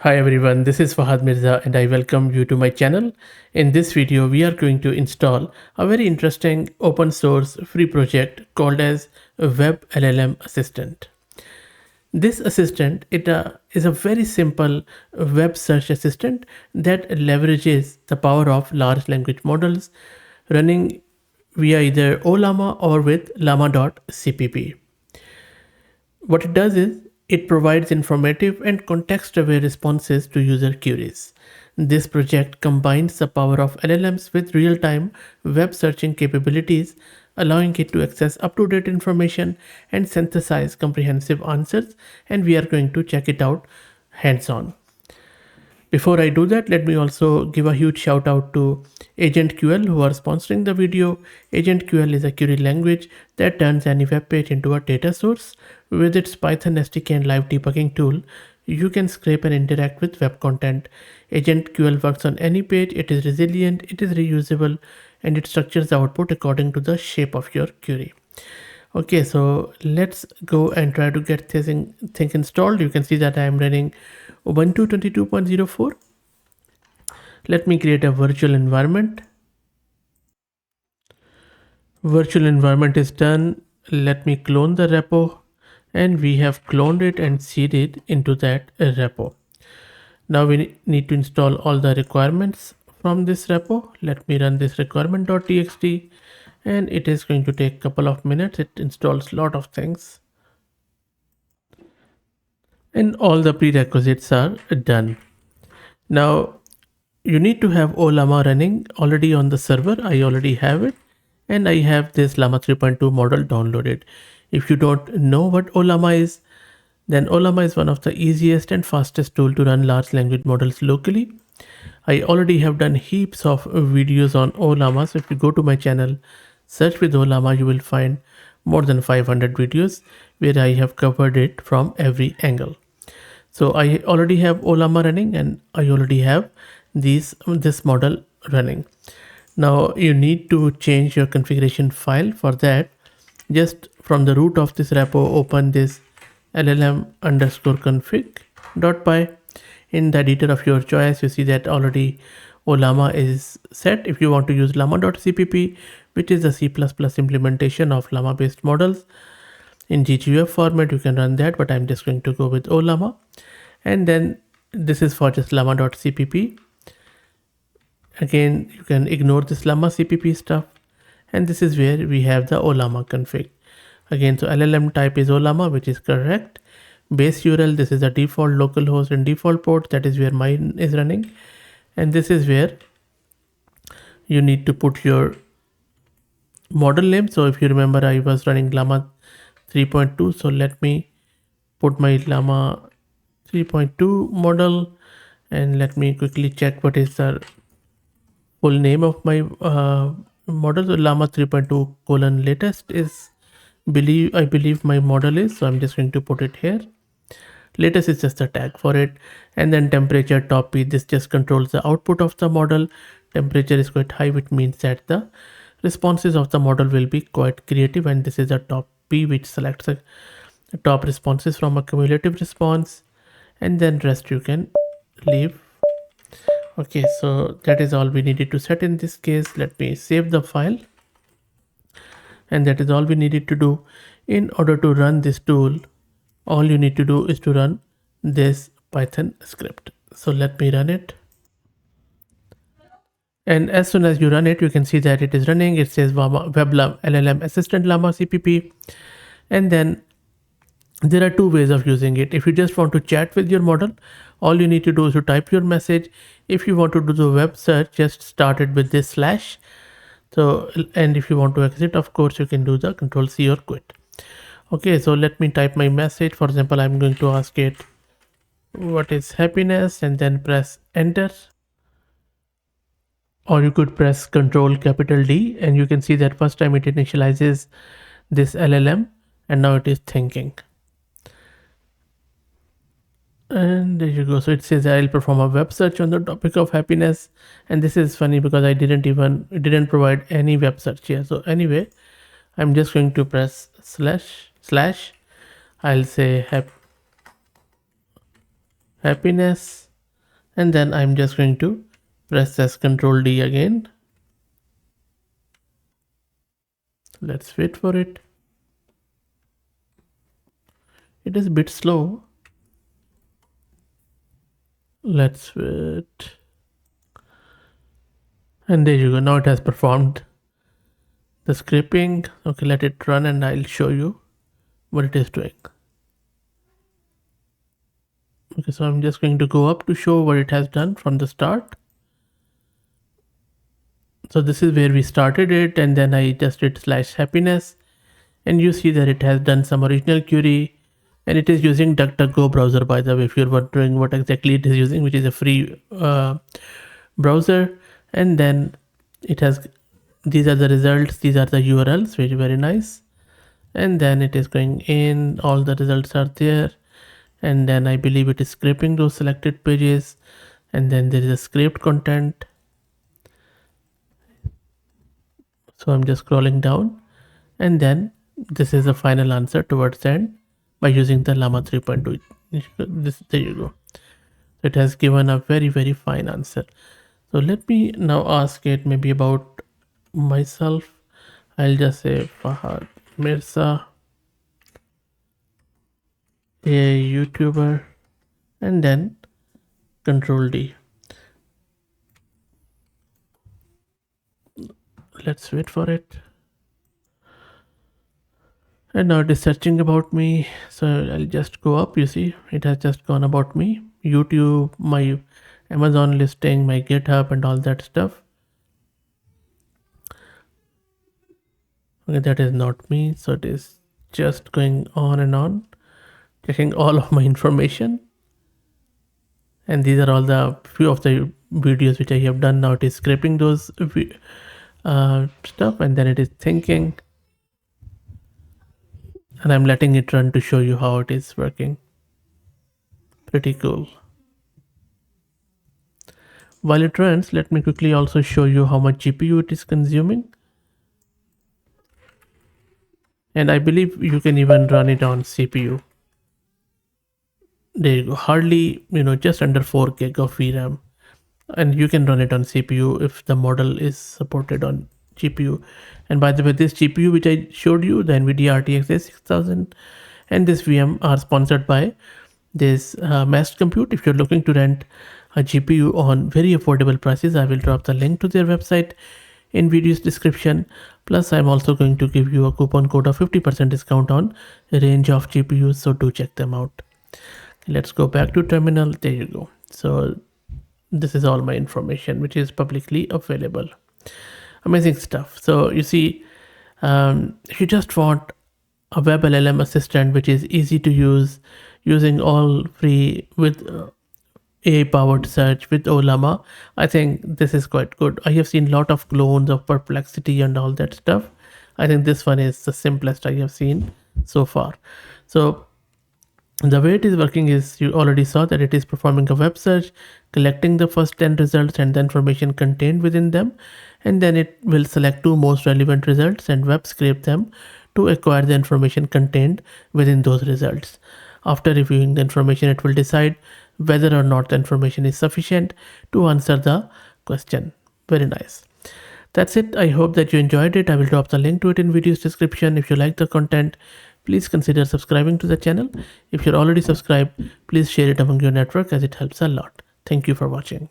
Hi everyone, this is Fahad Mirza and I welcome you to my channel. In this video, we are going to install a very interesting open source free project called as Web-LLM Assistant. This assistant is a very simple web search assistant that leverages the power of large language models running via either Ollama or with Llama.cpp. What it does is it provides informative and context-aware responses to user queries. This project combines the power of LLMs with real-time web searching capabilities, allowing it to access up-to-date information and synthesize comprehensive answers, and we are going to check it out hands-on. Before I do that, let me also give a huge shout out to AgentQL who are sponsoring the video. AgentQL is a query language that turns any web page into a data source. With its Python SDK and live debugging tool, you can scrape and interact with web content. AgentQL works on any page, it is resilient, it is reusable, and it structures the output according to the shape of your query. Okay, so let's go and try to get this thing installed. You can see that I am running Ubuntu 22.04. Let me create a virtual environment. Virtual environment is done. Let me clone the repo, and we have cloned it and seeded into that repo. Now we need to install all the requirements from this repo. Let me run this requirement.txt, and it is going to take a couple of minutes. It installs a lot of things. And all the prerequisites are done. Now you need to have Ollama running already on the server. I already have it, and I have this Llama 3.2 model downloaded. If you don't know what Ollama is, then Ollama is one of the easiest and fastest tool to run large language models locally. I already have done heaps of videos on Ollama, so if you go to my channel, search with Ollama, you will find more than 500 videos where I have covered it from every angle. So I already have Ollama running, and I already have this model running. Now you need to change your configuration file. For that, just from the root of this repo, open this llm_config.py. In the editor of your choice, you see that already Ollama is set. If you want to use Llama.cpp, which is a C++ implementation of Llama based models in GGUF format, you can run that, but I'm just going to go with Ollama. And then this is for just Llama.cpp. Again, you can ignore this Llama.cpp stuff, and this is where we have the Ollama config. Again, so LLM type is Ollama, which is correct. Base URL, this is the default localhost and default port, that is where mine is running. And this is where you need to put your model name. So if you remember, I was running Llama 3.2. So let me put my Llama 3.2 model, and let me quickly check what is the full name of my model. So Llama 3.2 latest is I believe my model is, so I'm just going to put it here. Latest is just a tag for it. And then temperature top P, this just controls the output of the model. Temperature is quite high, which means that the responses of the model will be quite creative, and this is a top P, which selects the top responses from a cumulative response, and then rest you can leave. Okay, so that is all we needed to set in this case. Let me save the file, and that is all we needed to do. In order to run this tool, all you need to do is to run this Python script. So let me run it. And as soon as you run it, you can see that it is running. It says Web-LLM Assistant Llama.cpp. And then there are two ways of using it. If you just want to chat with your model, all you need to do is to type your message. If you want to do the web search, just start it with this slash. So, and if you want to exit, of course, you can do the Control-C or quit. Okay, so let me type my message. For example, I'm going to ask it, what is happiness, and then press enter. Or you could press Control-D, and you can see that first time it initializes this LLM, and now it is thinking. And there you go. So it says I'll perform a web search on the topic of happiness. And this is funny because I didn't provide any web search here. So anyway, I'm just going to press // I'll say happiness, And then I'm just going to press this Control D again. Let's wait for it. It is a bit slow. Let's wait. And there you go. Now it has performed the scraping. Okay, let it run and I'll show you what it is doing. Okay, so I'm just going to go up to show what it has done from the start. So this is where we started it, and then I just did /happiness, and you see that it has done some original query, and it is using DuckDuckGo browser, by the way, if you're wondering what exactly it is using, which is a free browser. And then it has, these are the results, these are the URLs, very nice. And then it is going in, all the results are there, and then I believe it is scraping those selected pages, and then there is a scraped content. So I'm just scrolling down, and then this is the final answer towards the end by using the Llama 3.2. There you go. It has given a very fine answer. So let me now ask it maybe about myself. I'll just say Fahad Mirza, a YouTuber, and then Control D. Let's wait for it. And now it is searching about me. So I'll just go up. You see, it has just gone about me, YouTube, my Amazon listing, my GitHub, and all that stuff. Okay, that is not me. So it is just going on and on, checking all of my information. And these are all the few of the videos which I have done. Now it is scraping those stuff, and then it is thinking, and I'm letting it run to show you how it is working. Pretty cool. While it runs, let me quickly also show you how much GPU it is consuming. And I believe you can even run it on CPU. There you go. Hardly, just under 4 gig of VRAM. And you can run it on CPU if the model is supported on GPU. And by the way, this GPU which I showed you, the NVIDIA RTX A6000 and this VM are sponsored by this Massed Compute. If you're looking to rent a GPU on very affordable prices, I will drop the link to their website in video's description. Plus, I'm also going to give you a coupon code of 50% discount on a range of GPUs, so do check them out. Let's go back to terminal. There you go. So this is all my information which is publicly available. Amazing stuff. So you see, if you just want a Web-LLM assistant which is easy to use, using all free with AI-powered search with Ollama, I think this is quite good. I have seen a lot of clones of Perplexity and all that stuff. I think this one is the simplest I have seen so far. So the way it is working is, you already saw that it is performing a web search, collecting the first 10 results and the information contained within them, and then it will select 2 most relevant results and web scrape them to acquire the information contained within those results. After reviewing the information, it will decide whether or not the information is sufficient to answer the question. Very nice. That's it. I hope that you enjoyed it. I will drop the link to it in video's description. If you like the content, please consider subscribing to the channel. If you're already subscribed, please share it among your network as it helps a lot. Thank you for watching.